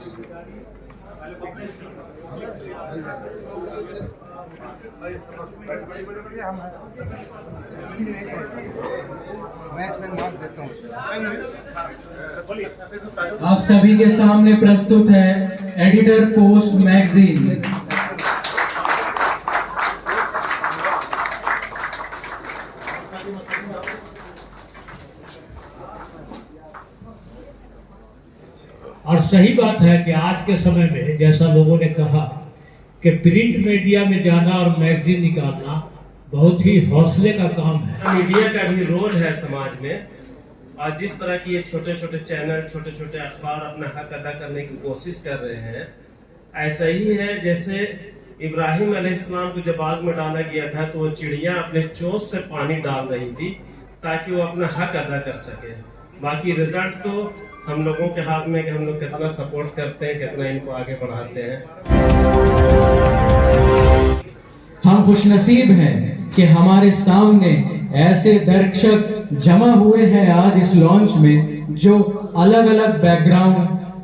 इसीलिए नहीं समझता मैच में मार्क्स देता हूँ। आप सभी के सामने प्रस्तुत है एडिटर पोस्ट मैगजीन। और सही बात है कि आज के समय में जैसा लोगों ने कहा कि प्रिंट मीडिया में जाना और मैगजीन निकालना बहुत ही हौसले का काम है। मीडिया का भी रोल है समाज में। आज जिस तरह की ये छोटे छोटे चैनल, छोटे छोटे अखबार अपना हक अदा करने की कोशिश कर रहे हैं, ऐसा ही है जैसे इब्राहिम अलैहिस्सलाम को जब आग में डाला गया था तो वो चिड़िया अपने चोंच से पानी डाल रही थी ताकि वो अपना हक अदा कर सके। बाकी रिजल्ट तो हम लोगों के हाथ में कि हम लोग कितना सपोर्ट करते हैं, कितना इनको आगे बढ़ाते हैं। हम खुशनसीब हैं कि हमारे सामने ऐसे दर्शक जमा हुए हैं आज इस लॉन्च में, जो अलग अलग बैकग्राउंड,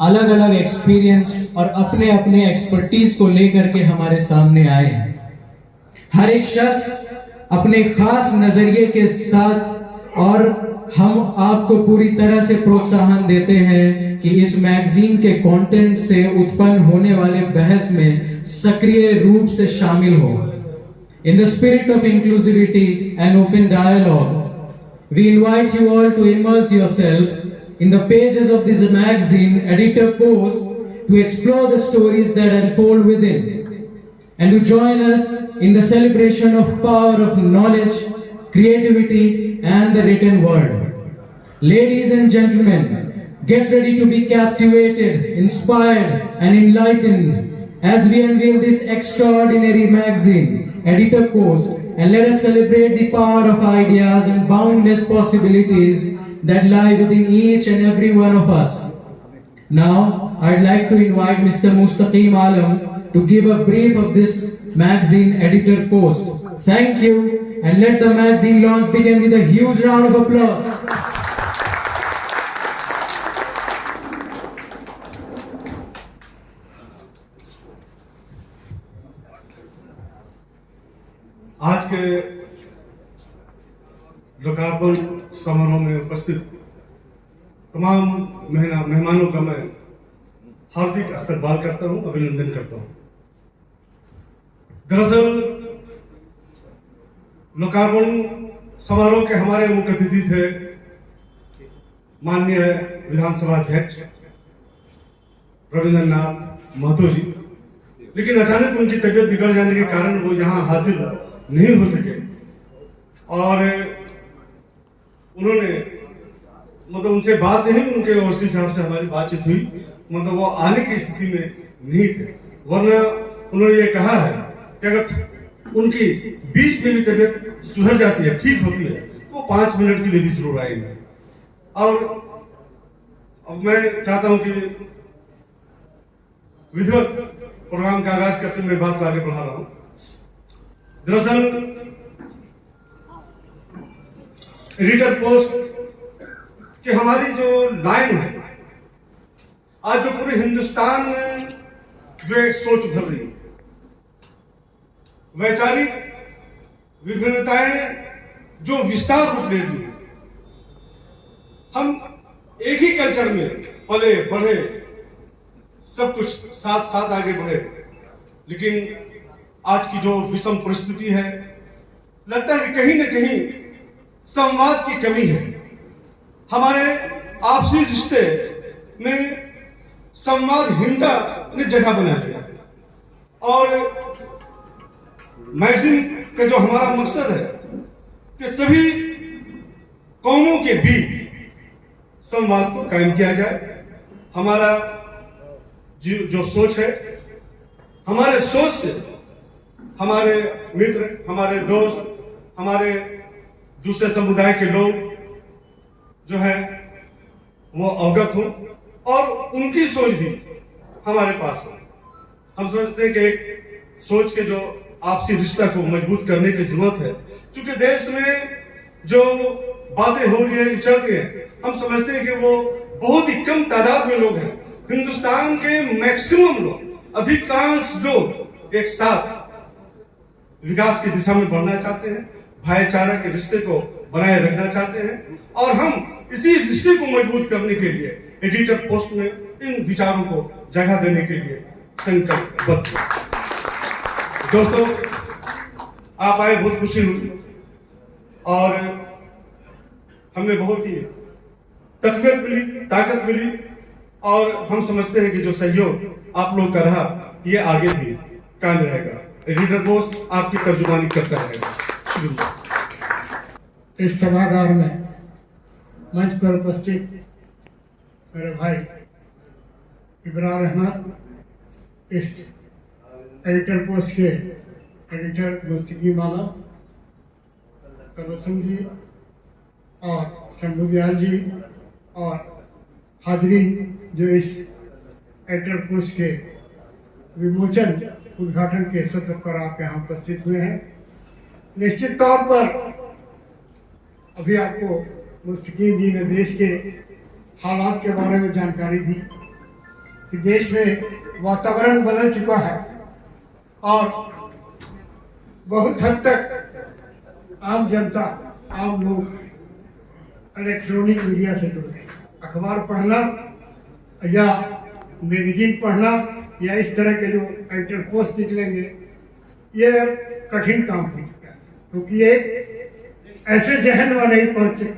अलग अलग एक्सपीरियंस और अपने अपने एक्सपर्टीज को लेकर के हमारे सामने आए हैं। हर एक शख्स अपने खास नजरिए के साथ, और हम आपको पूरी तरह से प्रोत्साहन देते हैं कि इस मैगजीन के कंटेंट से उत्पन्न होने वाले बहस में सक्रिय रूप से शामिल हो। In the spirit of inclusivity and open dialogue, we invite you all to immerse yourself in the pages of this magazine editor post to explore the stories that unfold within, and to join us in the celebration of power of knowledge, creativity and the written word. Ladies and gentlemen, get ready to be captivated, inspired and enlightened as we unveil this extraordinary magazine, Editor Post, and let us celebrate the power of ideas and boundless possibilities that lie within each and every one of us. Now, I'd like to invite Mr. Mustaqim Alam to give a brief of this magazine Editor Post. Thank you, and let the magazine launch begin with a huge round of applause. आज के लोकार्पण समारोह में उपस्थित तमाम मेहमानों का मैं हार्दिक इस्तकबाल करता हूं, अभिनंदन करता हूं। दरअसल लोकार्पण समारोह के हमारे मुख्य अतिथि थे माननीय विधानसभा अध्यक्ष रविंद्रनाथ महतो जी, लेकिन अचानक उनकी तबीयत बिगड़ जाने के कारण वो यहाँ हाजिर नहीं हो सके, और उन्होंने मतलब उनसे बात नहीं, उनके ओएसडी साहब से हमारी बातचीत हुई, मतलब वो आने की स्थिति में नहीं थे। वरना उन्होंने ये कहा है कि अगर उनकी बीच में भी तबीयत सुधर जाती है, ठीक होती है, तो 5 मिनट के लिए भी जरूर आएंगे। और अब मैं चाहता हूं कि विधिवत प्रोग्राम का आगाज करते हुए बात को आगे बढ़ा रहा हूं। दरअसल एडिटर पोस्ट कि हमारी जो लाइन है, आज जो पूरे हिंदुस्तान में जो एक सोच उभर रही है, वैचारिक विभिन्नताएं जो विस्तार रूप ले रही है, हम एक ही कल्चर में पले बढ़े, सब कुछ साथ साथ आगे बढ़े, लेकिन आज की जो विषम परिस्थिति है, लगता है कि कहीं ना कहीं संवाद की कमी है। हमारे आपसी रिश्ते में संवादहीनता ने जगह बना लिया है, और मैगजीन का जो हमारा मकसद है कि सभी कौमों के बीच संवाद को कायम किया जाए। हमारा जो सोच है, हमारे सोच से हमारे मित्र, हमारे दोस्त, हमारे दूसरे समुदाय के लोग जो है वो अवगत हों, और उनकी सोच भी हमारे पास हो। हम समझते हैं कि एक सोच के जो आपसी रिश्ता को मजबूत करने की जरूरत है, क्योंकि देश में जो बातें हो रही है, चल रही है, हम समझते हैं कि वो बहुत ही कम तादाद में लोग हैं हिंदुस्तान के मैक्सिमम लोग, अधिकांश लोग एक साथ विकास की दिशा में बढ़ना चाहते हैं, भाईचारा के रिश्ते को बनाए रखना चाहते हैं, और हम इसी रिश्ते को मजबूत करने के लिए एडिटर पोस्ट में इन विचारों को जगह देने के लिए संकल्पबद्ध हैं। दोस्तों, आप आए, बहुत खुशी हुई और हमें बहुत ही तकवीत मिली, ताकत मिली, और हम समझते हैं कि जो सहयोग आप लोग का रहा ये आगे भी कायम रहेगा। एडिटर पोस्ट आपकी तर्जुमानी करता रहेगा। इस सभागार में मंच पर उपस्थित मेरे भाई इब्रार अहमद, इस एडिटर पोस्ट के एडिटर मुस्तकी माला, तबस्सुम जी और शंभू दयाल जी, और हाजरीन जो इस एडिटर पोस्ट के विमोचन उद्घाटन के सत्र पर आप यहाँ उपस्थित हुए हैं। निश्चित तौर पर अभी आपको मुस्तकीम जी ने देश के हालात के बारे में जानकारी दी कि देश में वातावरण बदल चुका है और बहुत हद तक आम जनता, आम लोग इलेक्ट्रॉनिक मीडिया से जुड़ गए। अखबार पढ़ना या मैगजीन पढ़ना या इस तरह के जो एडिटर पोस्ट निकलेंगे, ये कठिन काम हो चुका है, क्योंकि ये ऐसे जहन वाले ही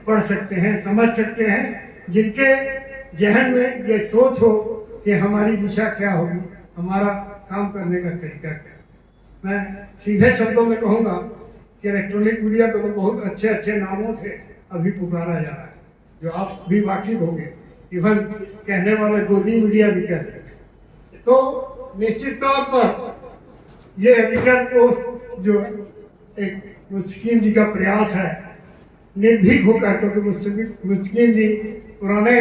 पढ़ सकते हैं, समझ सकते हैं, जिनके जहन में ये सोच हो कि हमारी दिशा क्या होगी, हमारा काम करने का तरीका क्या है। मैं सीधे शब्दों में कहूँगा कि इलेक्ट्रॉनिक मीडिया को तो बहुत अच्छे अच्छे नामों से अभी पुकारा जा रहा है, जो आप भी वाकिफ होंगे। इवन कहने वाले गोदी मीडिया भी कहते हैं। तो निश्चित तौर पर ये एडिटर पोस्ट जो एक मुस्तकीम जी का प्रयास है, निर्भीक होकर, क्योंकि मुस्तकीम जी पुराने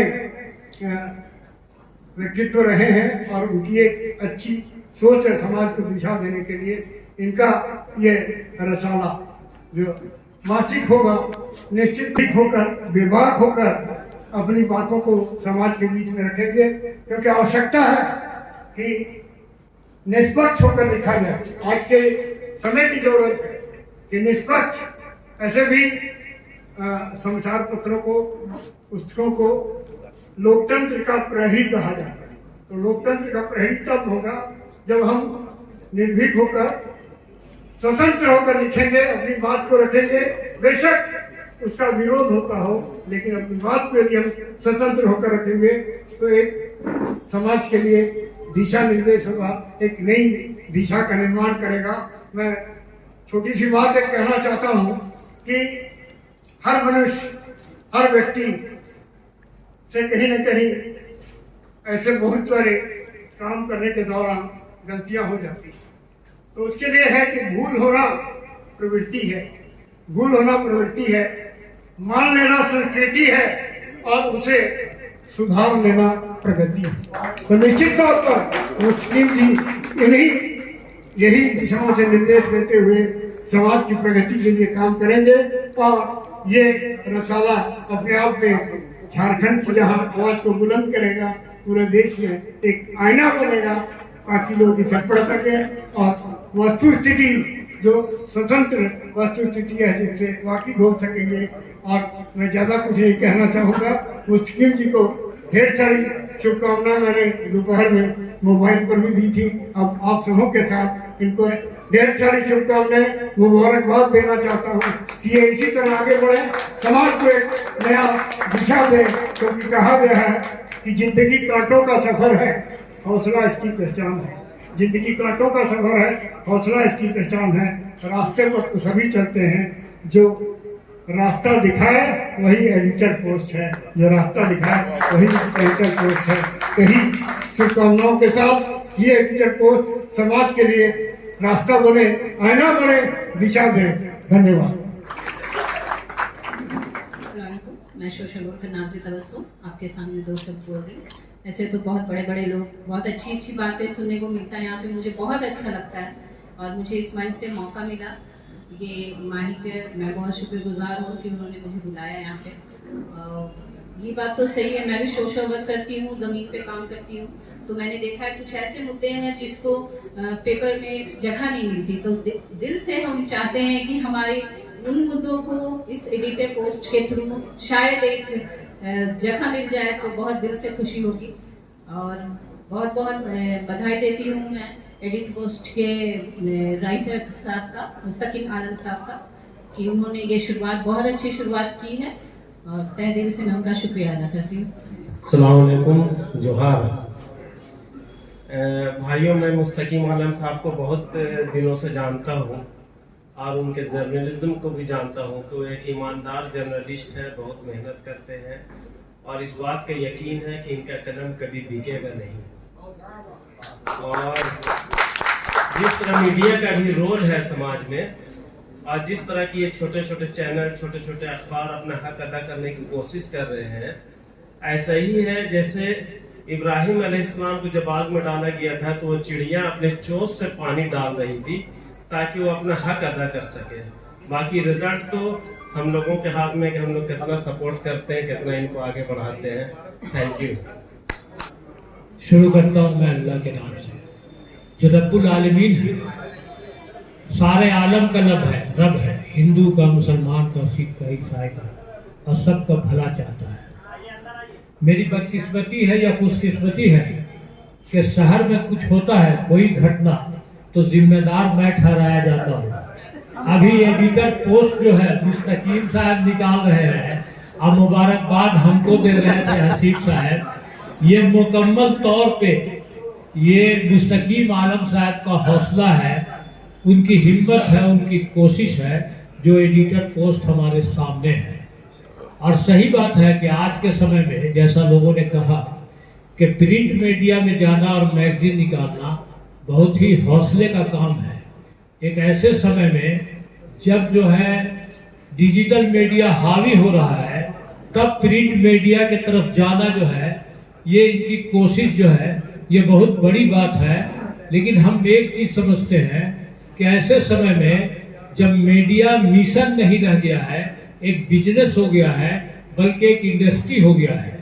व्यक्तित्व रहे हैं और उनकी एक अच्छी सोच है समाज को दिशा देने के लिए। इनका ये रसाला जो मासिक होगा, निश्चित ठीक होकर, बेबाक होकर अपनी बातों को समाज के बीच में रखेंगे, क्योंकि आवश्यकता है कि निष्पक्ष होकर लिखा जाए। आज के समय की जरूरत है कि निष्पक्ष, ऐसे भी समाचार पत्रों को, पुस्तकों को लोकतंत्र का प्रहरी कहा जाता है। तो लोकतंत्र का प्रहरी तब होगा जब हम निर्भीक होकर, स्वतंत्र होकर लिखेंगे, अपनी बात को रखेंगे। बेशक उसका विरोध होता हो, लेकिन अपनी बात को यदि हम स्वतंत्र होकर रखेंगे तो एक समाज के लिए दिशा निर्देश होगा, एक नई दिशा का निर्माण करेगा। मैं छोटी सी बात एक कहना चाहता हूँ कि हर मनुष्य, हर व्यक्ति से कहीं न कहीं ऐसे बहुत सारे काम करने के दौरान गलतियां हो जाती हैं। तो उसके लिए है कि भूल होना प्रवृत्ति है, भूल होना प्रवृत्ति है, मान लेना संस्कृति है और उसे सुधार लेना प्रगति है। तो निश्चित तौर पर मुस्लिम जी यही दिशाओं से निर्देश देते हुए समाज की प्रगति के लिए काम करेंगे और ये रसाला अपने आप में झारखंड की जहां आवाज को बुलंद करेगा, पूरे देश में एक आईना बनेगा ताकि लोग इसे पढ़ सके और वस्तु स्थिति जो स्वतंत्र वस्तु स्थिति है जिससे वाकिफ हो सकेंगे। और मैं ज्यादा कुछ नहीं कहना चाहूँगा। मुस्तकीम जी को ढेर सारी शुभकामनाएं मैंने दोपहर में मोबाइल पर भी दी थी। अब आप सबों के साथ इनको ढेर सारी शुभकामनाएं, मुबारकबाद देना चाहता हूँ कि ये इसी तरह आगे बढ़े, समाज को एक नया दिशा दे। क्योंकि कहा गया है कि जिंदगी कांटों का सफर है, हौसला इसकी पहचान है। जिंदगी कांटों का सफर है, हौसला इसकी पहचान है। रास्ते पर तो सभी चलते हैं, जो रास्ता दिखाए वही एडिटर पोस्ट है, जो रास्ता दिखाए वही एडिटर पोस्ट है। यही शुभकामनाओं के साथ ये एडिटर पोस्ट समाज के लिए रास्ता बने, आईना बने, दिशा दे। धन्यवाद। मैं सोशल वर्कर नाज़िर तबस्सुम आपके सामने दो शब्द बोल रही हूँ। ऐसे तो बहुत बड़े बड़े लोग, बहुत अच्छी अच्छी बातें सुनने को मिलता है यहाँ पे, मुझे बहुत अच्छा लगता है और मुझे इस मंच से मौका मिला। ये माही के मैं बहुत शुक्रगुजार हूँ कि उन्होंने मुझे बुलाया यहाँ पे। ये बात तो सही है, मैं भी सोशल वर्क करती हूँ, ज़मीन पे काम करती हूँ, तो मैंने देखा है कुछ ऐसे मुद्दे हैं जिसको पेपर में जगह नहीं मिलती, तो दिल से हम चाहते हैं कि हमारे उन मुद्दों को इस एडिटर पोस्ट के थ्रू शायद एक जगह मिल जाए तो बहुत दिल से खुशी होगी। और बहुत बहुत बधाई देती हूँ मैं एडिट पोस्ट के राइटर साहब का, मुस्तकीम आलम साहब का, कि उन्होंने ये शुरुआत, बहुत अच्छी शुरुआत की है और तहे दिल से मैं उनका शुक्रिया अदा करती हूँ। अस्सलाम वालेकुम, जोहार। भाइयों, मैं मुस्तकीम आलम साहब को बहुत दिनों से जानता हूँ और उनके जर्नलिज्म को भी जानता हूँ कि वो एक ईमानदार जर्नलिस्ट है, बहुत मेहनत करते हैं और इस बात का यकीन है कि इनका कलम कभी बिकेगा नहीं। और जिस तरह मीडिया का भी रोल है समाज में, और जिस तरह की ये छोटे छोटे चैनल, छोटे छोटे अखबार अपना हक अदा करने की कोशिश कर रहे हैं, ऐसा ही है जैसे इब्राहिम अलैहिस्सलाम को जब आग में डाला गया था तो वो चिड़िया अपने चोंच से पानी डाल रही थी ताकि वो अपना हक अदा कर सके। बाकी रिजल्ट तो हम लोगों के हाथ में कि हम लोग कितना सपोर्ट करते हैं, कितना इनको आगे बढ़ाते हैं। Thank you. शुरू करता हूँ मैं अल्लाह के नाम से, जो रब्बुल आलमीन है, सारे आलम का रब है, हिंदू का, मुसलमान का, सिख का, ईसाई का, और सबका भला चाहता है। मेरी बदकिस्मती है या खुशकिस्मती है कि शहर में कुछ होता है, कोई घटना, तो जिम्मेदार मैं ठहराया जाता हूँ। अभी एडिटर पोस्ट जो है मुस्तकीम साहब निकाल रहे हैं और मुबारकबाद हमको दे रहे थे हसीब साहब। ये मुकम्मल तौर पे ये मुस्तकीम आलम साहब का हौसला है, उनकी हिम्मत है, उनकी कोशिश है, जो एडिटर पोस्ट हमारे सामने है। और सही बात है कि आज के समय में, जैसा लोगों ने कहा, कि प्रिंट मीडिया में जाना और मैगजीन निकालना बहुत ही हौसले का काम है। एक ऐसे समय में जब जो है डिजिटल मीडिया हावी हो रहा है, तब प्रिंट मीडिया की तरफ जाना जो है, ये इनकी कोशिश जो है, ये बहुत बड़ी बात है। लेकिन हम एक चीज़ समझते हैं कि ऐसे समय में जब मीडिया मिशन नहीं रह गया है, एक बिजनेस हो गया है, बल्कि एक इंडस्ट्री हो गया है,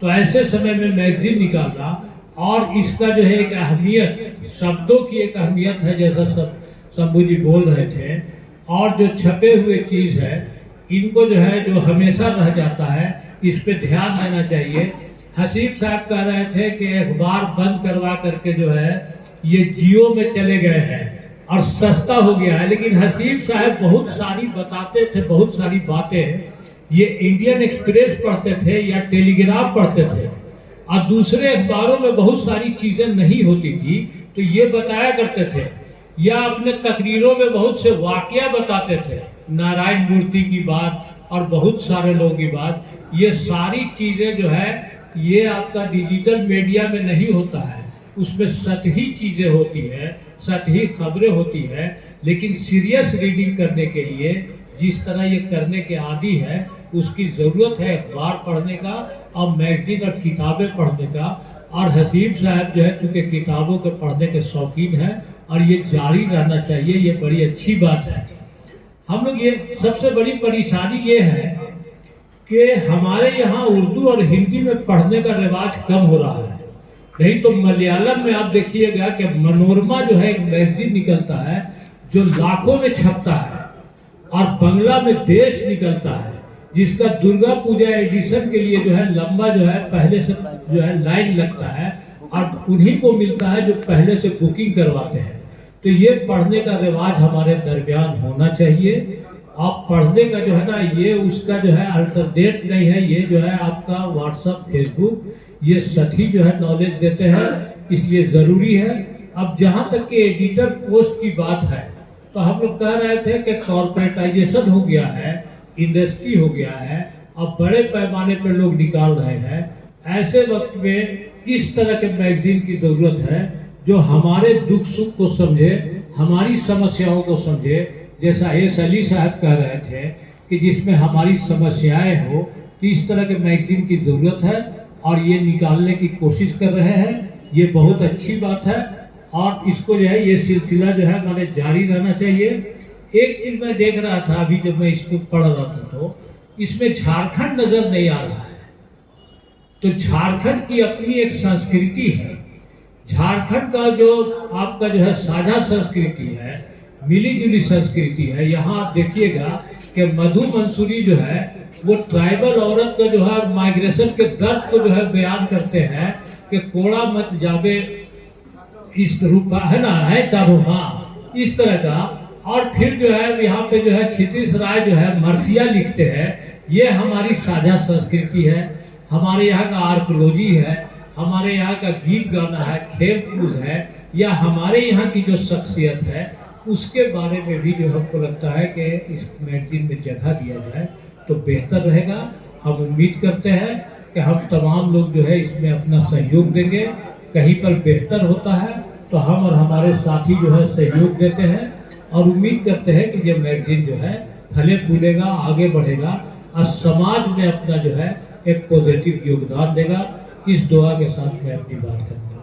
तो ऐसे समय में मैगजीन निकालना और इसका जो है एक अहमियत, शब्दों की एक अहमियत है, जैसा शंभू जी बोल रहे थे, और जो छपे हुए चीज़ है, इनको जो है, जो हमेशा रह जाता है, इस पे ध्यान देना चाहिए। हसीब साहब कह रहे थे कि अखबार बंद करवा करके जो है ये जियो में चले गए हैं और सस्ता हो गया है, लेकिन हसीब साहब बहुत सारी बताते थे, बहुत सारी बातें। ये इंडियन एक्सप्रेस पढ़ते थे या टेलीग्राफ पढ़ते थे और दूसरे अखबारों में बहुत सारी चीज़ें नहीं होती थी, तो ये बताया करते थे, या अपने तकरीरों में बहुत से वाकया बताते थे, नारायण मूर्ति की बात और बहुत सारे लोगों की बात। ये सारी चीज़ें जो है, ये आपका डिजिटल मीडिया में नहीं होता है, उसमें सतही चीज़ें होती है, सतही खबरें होती है। लेकिन सीरियस रीडिंग करने के लिए जिस तरह ये करने के आदी है, उसकी ज़रूरत है अखबार पढ़ने का और मैगजीन और किताबें पढ़ने का। और हसीब साहब जो है, चूँकि किताबों के पढ़ने के शौकीन हैं और ये जारी रहना चाहिए, ये बड़ी अच्छी बात है। हम लोग, ये सबसे बड़ी परेशानी ये है कि हमारे यहाँ उर्दू और हिंदी में पढ़ने का रिवाज कम हो रहा है। नहीं तो मलयालम में आप देखिएगा कि मनोरमा जो है एक मैगजीन निकलता है जो लाखों में छपता है, और बंगला में देश निकलता है जिसका दुर्गा पूजा एडिशन के लिए जो है लंबा जो है पहले से जो है लाइन लगता है, और उन्हीं को मिलता है जो पहले से बुकिंग करवाते हैं। तो ये पढ़ने का रिवाज हमारे दरमियान होना चाहिए। आप पढ़ने का जो है ना, ये उसका जो है अल्टरनेट नहीं है, ये जो है आपका व्हाट्सएप, फेसबुक, ये सही जो है नॉलेज देते हैं, इसलिए ज़रूरी है। अब जहाँ तक कि एडिटर पोस्ट की बात है, तो हम लोग कह रहे थे कि कॉर्पोरेटाइजेशन हो गया है, इंडस्ट्री हो गया है, अब बड़े पैमाने पर लोग निकाल रहे हैं। ऐसे वक्त में इस तरह के मैगजीन की ज़रूरत है जो हमारे दुख सुख को समझे, हमारी समस्याओं को समझे। जैसा एस अली साहब कह रहे थे कि जिसमें हमारी समस्याएं हो, तो इस तरह के मैगजीन की ज़रूरत है और ये निकालने की कोशिश कर रहे हैं। ये बहुत अच्छी बात है और इसको जो है, ये सिलसिला जो है माने जारी रहना चाहिए। एक चीज़ मैं देख रहा था अभी जब मैं इसको पढ़ रहा था, तो इसमें झारखंड नज़र नहीं आ रहा है। तो झारखंड की अपनी एक संस्कृति है। झारखंड का जो आपका जो है साझा संस्कृति है, मिली जुली संस्कृति है। यहाँ आप देखिएगा कि मधु मंसूरी जो है वो ट्राइबल औरत का जो है माइग्रेशन के दर्द को जो है बयान करते हैं कि कोड़ा मत जावे इस रूपा है ना, है चारों, हाँ इस तरह का। और फिर जो है यहाँ पे जो है क्षितिज राय जो है मरसिया लिखते हैं। ये हमारी साझा संस्कृति है, हमारे यहाँ का आर्कोलॉजी है, हमारे यहाँ का गीत गाना है, खेल कूद है, या हमारे यहाँ की जो शख्सियत है उसके बारे में भी जो हमको लगता है कि इस मैगजीन में जगह दिया जाए तो बेहतर रहेगा। हम उम्मीद करते हैं कि हम तमाम लोग जो है इसमें अपना सहयोग देंगे। कहीं पर बेहतर होता है तो हम और हमारे साथी जो है सहयोग देते हैं और उम्मीद करते हैं कि ये मैगजीन जो है फले फूलेगा, आगे बढ़ेगा और समाज में अपना जो है एक पॉजिटिव योगदान देगा। इस दुआ के साथ मैं अपनी बात करता हूँ।